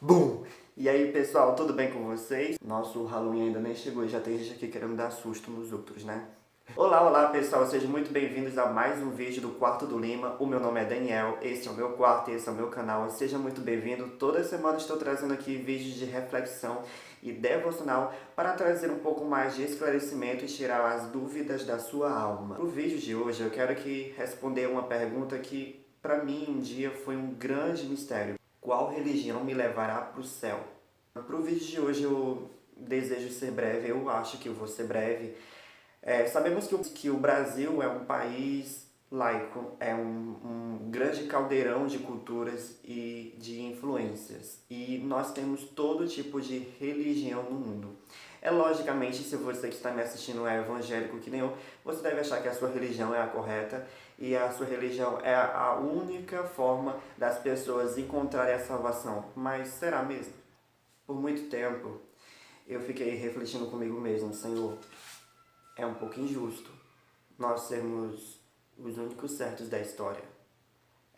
Bum! E aí, pessoal, tudo bem com vocês? Nosso Halloween ainda nem chegou e já tem gente aqui querendo dar susto nos outros, né? Olá, olá, pessoal, sejam muito bem-vindos a mais um vídeo do Quarto do Lima. O meu nome é Daniel, esse é o meu quarto e esse é o meu canal. Seja muito bem-vindo. Toda semana estou trazendo aqui vídeos de reflexão e devocional para trazer um pouco mais de esclarecimento e tirar as dúvidas da sua alma. No vídeo de hoje eu quero aqui responder uma pergunta que para mim um dia foi um grande mistério. Qual religião me levará para o céu? Para o vídeo de hoje eu desejo ser breve, eu acho que eu vou ser breve. Sabemos que o Brasil é um país laico, é um grande caldeirão de culturas e de influências. E nós temos todo tipo de religião no mundo. Logicamente, se você que está me assistindo é evangélico que nem eu, você deve achar que a sua religião é a correta e a sua religião é a única forma das pessoas encontrarem a salvação. Mas será mesmo? Por muito tempo eu fiquei refletindo comigo mesmo, Senhor, é um pouco injusto nós sermos os únicos certos da história.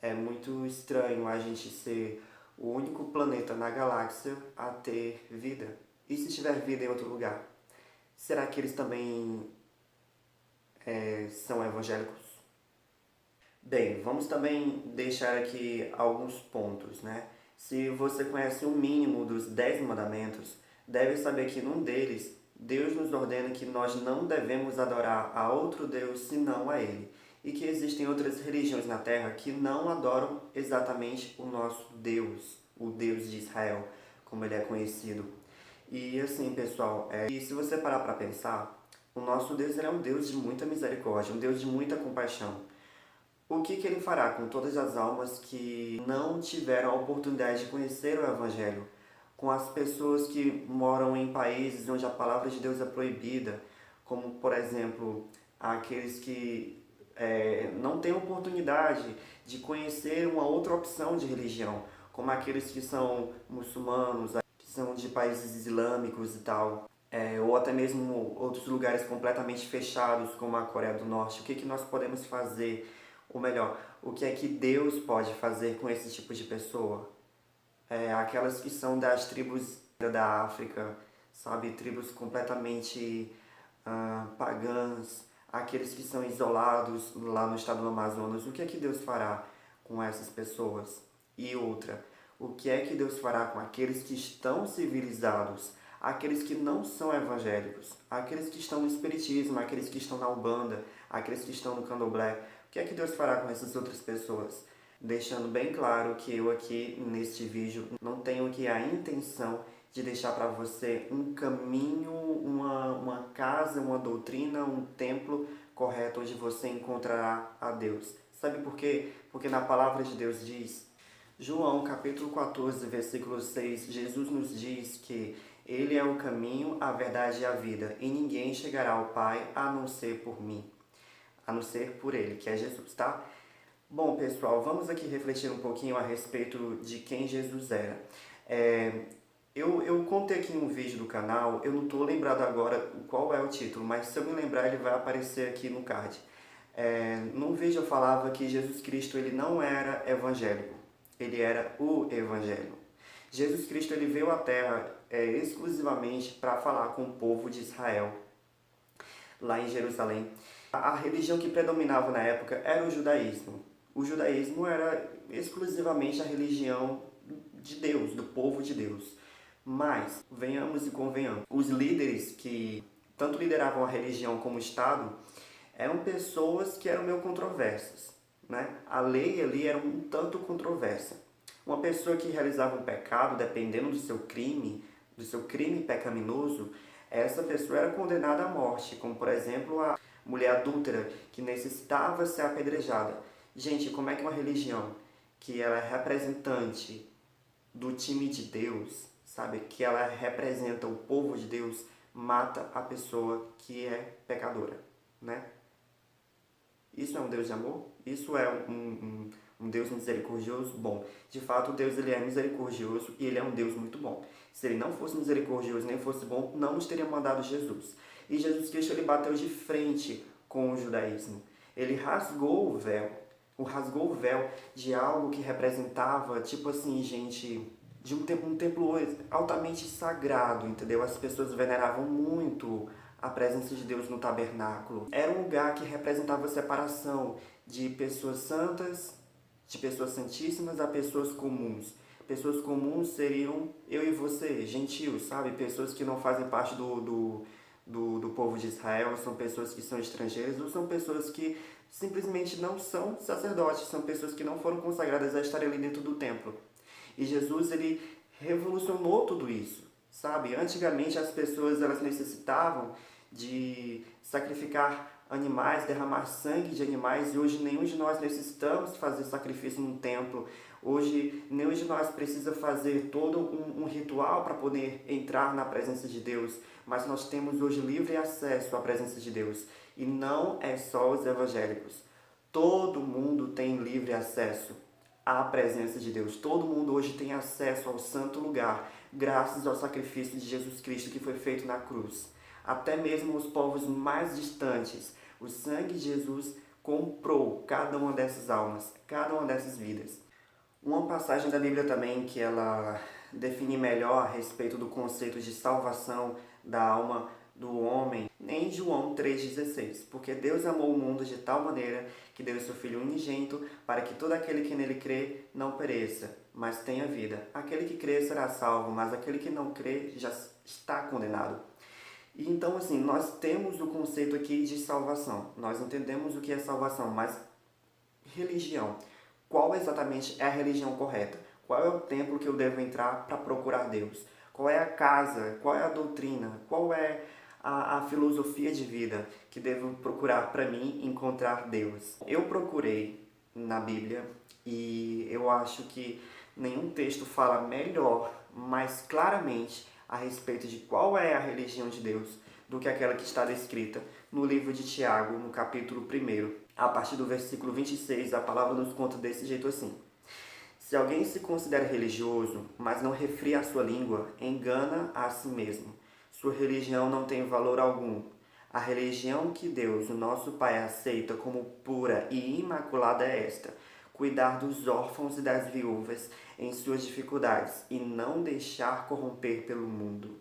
É muito estranho a gente ser o único planeta na galáxia a ter vida. E se tiver vida em outro lugar? Será que eles também são evangélicos? Bem, vamos também deixar aqui alguns pontos, né? Se você conhece o mínimo dos 10 mandamentos, deve saber que num deles, Deus nos ordena que nós não devemos adorar a outro Deus senão a Ele. E que existem outras religiões na Terra que não adoram exatamente o nosso Deus, o Deus de Israel, como ele é conhecido. E assim, pessoal, e se você parar para pensar, o nosso Deus ele é um Deus de muita misericórdia, um Deus de muita compaixão. O que ele fará com todas as almas que não tiveram a oportunidade de conhecer o Evangelho? Com as pessoas que moram em países onde a palavra de Deus é proibida, como, por exemplo, aqueles que não têm oportunidade de conhecer uma outra opção de religião, como aqueles que são muçulmanos, que são de países islâmicos e tal, ou até mesmo outros lugares completamente fechados, como a Coreia do Norte. O que nós podemos fazer? Ou melhor, o que é que Deus pode fazer com esse tipo de pessoa? Aquelas que são das tribos da África, sabe? Tribos completamente pagãs, aqueles que são isolados lá no estado do Amazonas. O que é que Deus fará com essas pessoas? E outra, o que é que Deus fará com aqueles que estão civilizados? Aqueles que não são evangélicos, aqueles que estão no espiritismo, aqueles que estão na Umbanda, aqueles que estão no Candomblé. O que é que Deus fará com essas outras pessoas? Deixando bem claro que eu aqui neste vídeo não tenho aqui a intenção de deixar para você um caminho, uma casa, uma doutrina, um templo correto onde você encontrará a Deus. Sabe por quê? Porque na palavra de Deus diz, João capítulo 14, versículo 6, Jesus nos diz que Ele é o caminho, a verdade e a vida, e ninguém chegará ao Pai a não ser por mim, a não ser por Ele, que é Jesus, tá? Bom, pessoal, vamos aqui refletir um pouquinho a respeito de quem Jesus era. Eu contei aqui em um vídeo do canal, eu não estou lembrado agora qual é o título, mas se eu me lembrar ele vai aparecer aqui no card. Num vídeo eu falava que Jesus Cristo ele não era evangélico, ele era o Evangelho. Jesus Cristo ele veio à Terra exclusivamente para falar com o povo de Israel, lá em Jerusalém. A religião que predominava na época era o judaísmo. O judaísmo era exclusivamente a religião de Deus, do povo de Deus. Mas, venhamos e convenhamos, os líderes que tanto lideravam a religião como o Estado eram pessoas que eram meio controversas, né? A lei ali era um tanto controversa. Uma pessoa que realizava um pecado, dependendo do seu crime pecaminoso, essa pessoa era condenada à morte, como por exemplo a mulher adúltera que necessitava ser apedrejada. Gente, como é que uma religião que ela é representante do time de Deus, sabe, que ela representa o povo de Deus, mata a pessoa que é pecadora, né? Isso é um Deus de amor? Isso é um Deus misericordioso? Bom, de fato Deus ele é misericordioso e ele é um Deus muito bom. Se ele não fosse misericordioso nem fosse bom, não nos teria mandado Jesus. E Jesus Cristo ele bateu de frente com o judaísmo. Ele rasgou o véu de algo que representava, tipo assim, gente, de um templo altamente sagrado, entendeu? As pessoas veneravam muito a presença de Deus no tabernáculo. Era um lugar que representava a separação de pessoas santas, de pessoas santíssimas a pessoas comuns. Pessoas comuns seriam eu e você, gentios, sabe? Pessoas que não fazem parte do povo de Israel, são pessoas que são estrangeiras ou são pessoas que simplesmente não são sacerdotes, são pessoas que não foram consagradas a estarem ali dentro do templo. E Jesus, ele revolucionou tudo isso, sabe? Antigamente as pessoas elas necessitavam de sacrificar animais, derramar sangue de animais, e hoje nenhum de nós necessitamos fazer sacrifício no templo. Hoje nenhum de nós precisa fazer todo um ritual para poder entrar na presença de Deus, mas nós temos hoje livre acesso à presença de Deus. E não é só os evangélicos. Todo mundo tem livre acesso à presença de Deus. Todo mundo hoje tem acesso ao santo lugar, graças ao sacrifício de Jesus Cristo que foi feito na cruz. Até mesmo os povos mais distantes, o sangue de Jesus comprou cada uma dessas almas, cada uma dessas vidas. Uma passagem da Bíblia também que ela define melhor a respeito do conceito de salvação da alma do homem, em João 3,16. Porque Deus amou o mundo de tal maneira que deu o seu Filho unigênito para que todo aquele que nele crê não pereça, mas tenha vida. Aquele que crê será salvo, mas aquele que não crê já está condenado. E então, assim, nós temos o conceito aqui de salvação. Nós entendemos o que é salvação, mas religião. Qual exatamente é a religião correta? Qual é o templo que eu devo entrar para procurar Deus? Qual é a casa? Qual é a doutrina? Qual é a filosofia de vida que devo procurar para mim encontrar Deus? Eu procurei na Bíblia e eu acho que nenhum texto fala melhor, mais claramente a respeito de qual é a religião de Deus do que aquela que está descrita no livro de Tiago, no capítulo 1. A partir do versículo 26, a palavra nos conta desse jeito assim: se alguém se considera religioso, mas não refria a sua língua, engana a si mesmo. Sua religião não tem valor algum. A religião que Deus, o nosso Pai, aceita como pura e imaculada é esta: cuidar dos órfãos e das viúvas em suas dificuldades e não deixar corromper pelo mundo.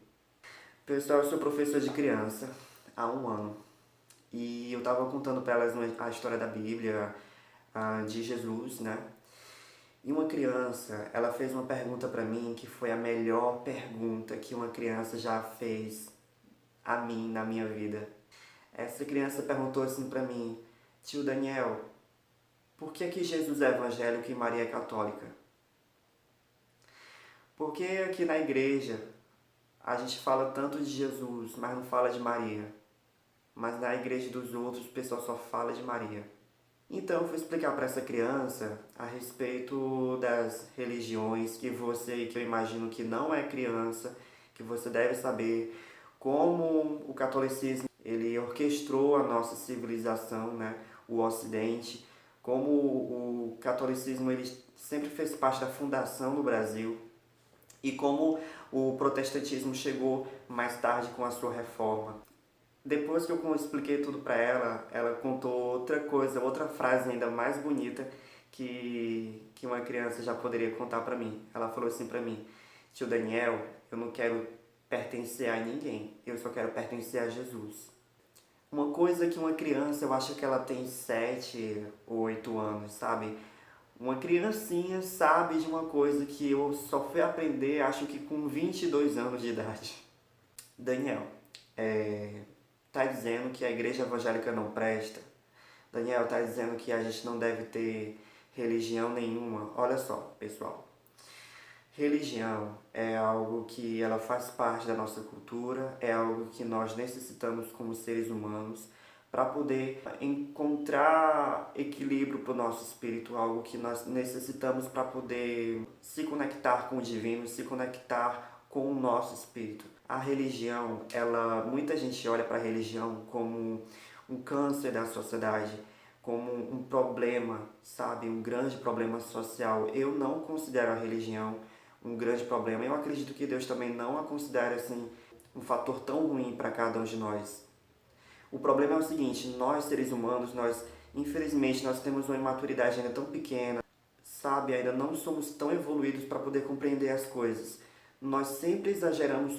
Pessoal, eu sou professor de criança há 1 ano e eu estava contando para elas a história da Bíblia, de Jesus, né? E uma criança, ela fez uma pergunta para mim que foi a melhor pergunta que uma criança já fez a mim na minha vida. Essa criança perguntou assim para mim: tio Daniel, por que Jesus é evangélico e Maria é católica? Porque aqui na igreja a gente fala tanto de Jesus, mas não fala de Maria. Mas na igreja dos outros o pessoal só fala de Maria. Então eu fui explicar para essa criança a respeito das religiões que eu imagino que não é criança, que você deve saber, como o catolicismo ele orquestrou a nossa civilização, né, o Ocidente, como o catolicismo ele sempre fez parte da fundação do Brasil e como o protestantismo chegou mais tarde com a sua reforma. Depois que eu expliquei tudo para ela, ela contou outra coisa, outra frase ainda mais bonita que uma criança já poderia contar para mim. Ela falou assim para mim: tio Daniel, eu não quero pertencer a ninguém, eu só quero pertencer a Jesus. Uma coisa que uma criança, eu acho que ela tem 7 ou 8 anos, sabe? Uma criancinha sabe de uma coisa que eu só fui aprender, acho que com 22 anos de idade. Daniel, tá dizendo que a igreja evangélica não presta? Daniel, tá dizendo que a gente não deve ter religião nenhuma? Olha só, pessoal. Religião é algo que ela faz parte da nossa cultura, é algo que nós necessitamos como seres humanos para poder encontrar equilíbrio para o nosso espírito, algo que nós necessitamos para poder se conectar com o divino, se conectar com o nosso espírito. A religião, muita gente olha para a religião como um câncer da sociedade, como um problema, sabe, um grande problema social. Eu não considero a religião um grande problema. Eu acredito que Deus também não a considera assim um fator tão ruim para cada um de nós. O problema é o seguinte: nós seres humanos, infelizmente nós temos uma imaturidade ainda tão pequena, sabe, ainda não somos tão evoluídos para poder compreender as coisas. Nós sempre exageramos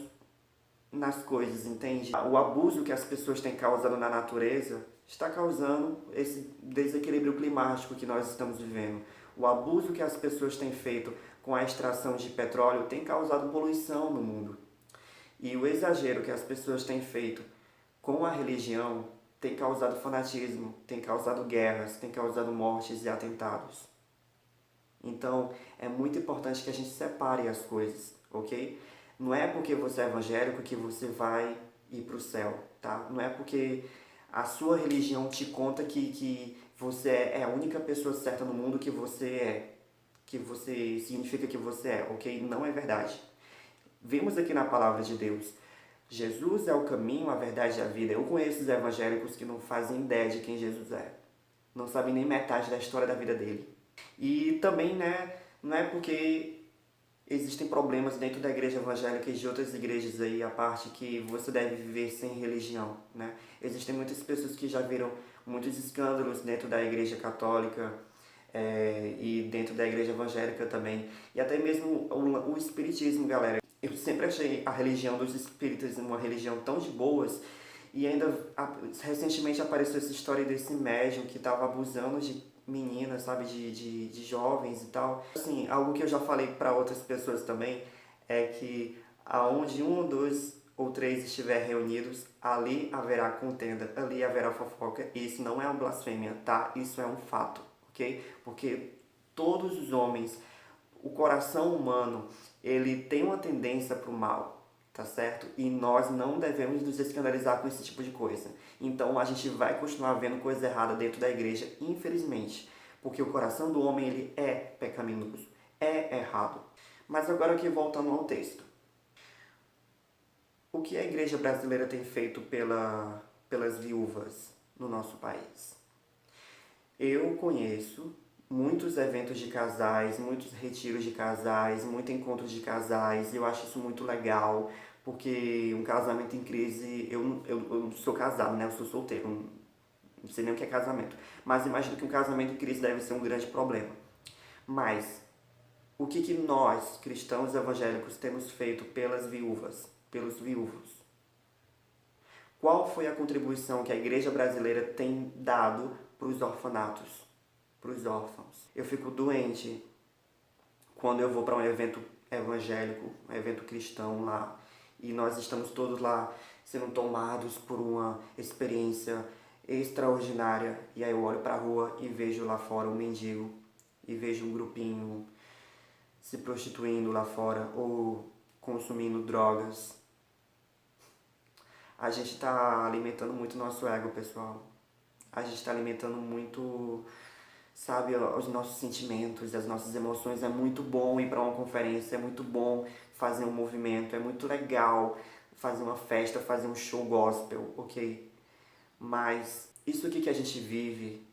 nas coisas, entende? O abuso que as pessoas têm causado na natureza está causando esse desequilíbrio climático que nós estamos vivendo. O abuso que as pessoas têm feito com a extração de petróleo tem causado poluição no mundo. E o exagero que as pessoas têm feito com a religião tem causado fanatismo, tem causado guerras, tem causado mortes e atentados. Então, é muito importante que a gente separe as coisas, ok? Não é porque você é evangélico que você vai ir para o céu, tá? Não é porque a sua religião te conta que você é a única pessoa certa no mundo que você significa que você é, ok? Não é verdade. Vimos aqui na palavra de Deus, Jesus é o caminho, a verdade e a vida. Eu conheço os evangélicos que não fazem ideia de quem Jesus é. Não sabem nem metade da história da vida dele. E também, né, não é porque existem problemas dentro da igreja evangélica e de outras igrejas aí, a parte que você deve viver sem religião, né? Existem muitas pessoas que já viram muitos escândalos dentro da igreja católica e dentro da igreja evangélica também. E até mesmo o espiritismo, galera. Eu sempre achei a religião dos espíritas uma religião tão de boas e ainda recentemente apareceu essa história desse médium que estava abusando de meninas, sabe, de jovens e tal. Assim, algo que eu já falei para outras pessoas também é que aonde um, dois ou três estiver reunidos, ali haverá contenda, ali haverá fofoca. E isso não é uma blasfêmia, tá? Isso é um fato, ok? Porque todos os homens, o coração humano, ele tem uma tendência para o mal, tá certo? E nós não devemos nos escandalizar com esse tipo de coisa. Então a gente vai continuar vendo coisa errada dentro da igreja, infelizmente, porque o coração do homem ele é pecaminoso, é errado. Mas agora aqui voltando ao texto. O que a igreja brasileira tem feito pelas viúvas no nosso país? Eu conheço muitos eventos de casais, muitos retiros de casais, muitos encontros de casais, e eu acho isso muito legal, porque um casamento em crise, eu sou casado, né? Eu sou solteiro, não sei nem o que é casamento, mas imagino que um casamento em crise deve ser um grande problema. Mas, o que nós, cristãos evangélicos, temos feito pelas viúvas, pelos viúvos? Qual foi a contribuição que a igreja brasileira tem dado para os orfanatos, para os órfãos? Eu fico doente quando eu vou para um evento evangélico, um evento cristão lá, e nós estamos todos lá sendo tomados por uma experiência extraordinária, e aí eu olho para a rua e vejo lá fora um mendigo, e vejo um grupinho se prostituindo lá fora, ou consumindo drogas. A gente está alimentando muito o nosso ego, pessoal. A gente está alimentando muito, sabe, os nossos sentimentos, as nossas emoções. É muito bom ir para uma conferência, é muito bom fazer um movimento, é muito legal fazer uma festa, fazer um show gospel, ok? Mas isso aqui que a gente vive,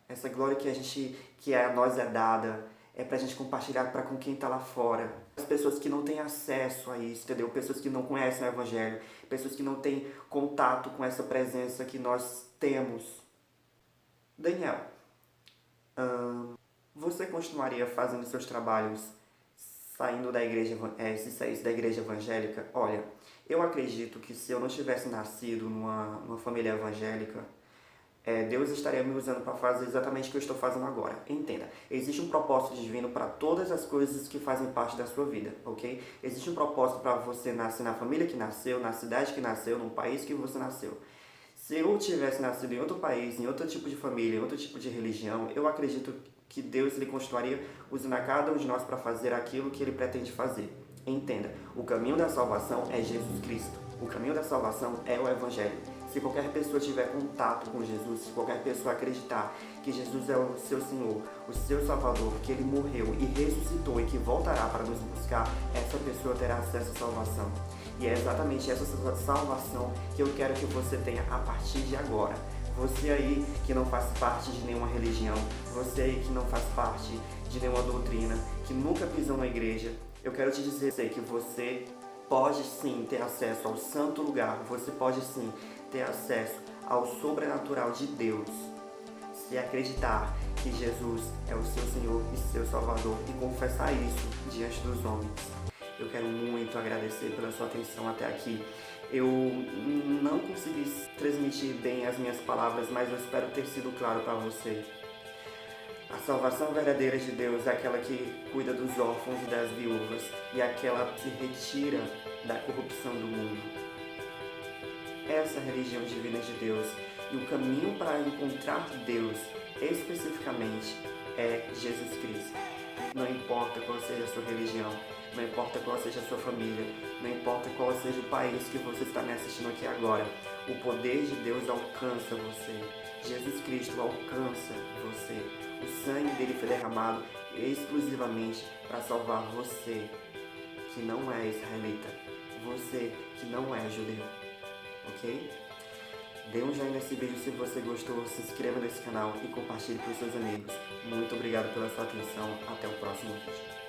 essa glória que a nós é dada, é pra gente compartilhar para com quem tá lá fora. As pessoas que não têm acesso a isso, entendeu? Pessoas que não conhecem o Evangelho, pessoas que não têm contato com essa presença que nós temos. Daniel, você continuaria fazendo seus trabalhos saindo da igreja, se saísse da igreja evangélica? Olha, eu acredito que se eu não tivesse nascido numa família evangélica, Deus estaria me usando para fazer exatamente o que eu estou fazendo agora. Entenda, existe um propósito divino para todas as coisas que fazem parte da sua vida, ok? Existe um propósito para você nascer na família que nasceu, na cidade que nasceu, no país que você nasceu. Se eu tivesse nascido em outro país, em outro tipo de família, em outro tipo de religião, eu acredito que Deus ele continuaria usando a cada um de nós para fazer aquilo que Ele pretende fazer. Entenda, o caminho da salvação é Jesus Cristo. O caminho da salvação é o Evangelho. Se qualquer pessoa tiver contato com Jesus, se qualquer pessoa acreditar que Jesus é o seu Senhor, o seu Salvador, que Ele morreu e ressuscitou e que voltará para nos buscar, essa pessoa terá acesso à salvação. E é exatamente essa salvação que eu quero que você tenha a partir de agora. Você aí que não faz parte de nenhuma religião, você aí que não faz parte de nenhuma doutrina, que nunca pisou na igreja, eu quero te dizer que você pode sim ter acesso ao santo lugar, você pode sim ter acesso ao sobrenatural de Deus. e acreditar que Jesus é o seu Senhor e seu Salvador e confessar isso diante dos homens. Eu quero muito agradecer pela sua atenção até aqui. Eu não consegui transmitir bem as minhas palavras, mas eu espero ter sido claro para você. A salvação verdadeira de Deus é aquela que cuida dos órfãos e das viúvas e aquela que se retira da corrupção do mundo. Essa é a religião divina de Deus e o caminho para encontrar Deus especificamente é Jesus Cristo. Não importa qual seja a sua religião, não importa qual seja a sua família, não importa qual seja o país que você está me assistindo aqui agora, o poder de Deus alcança você. Jesus Cristo alcança você. O sangue dele foi derramado exclusivamente para salvar você, que não é israelita, você que não é judeu, ok? Dê um joinha nesse vídeo se você gostou, se inscreva nesse canal e compartilhe com seus amigos. Muito obrigado pela sua atenção, até o próximo vídeo.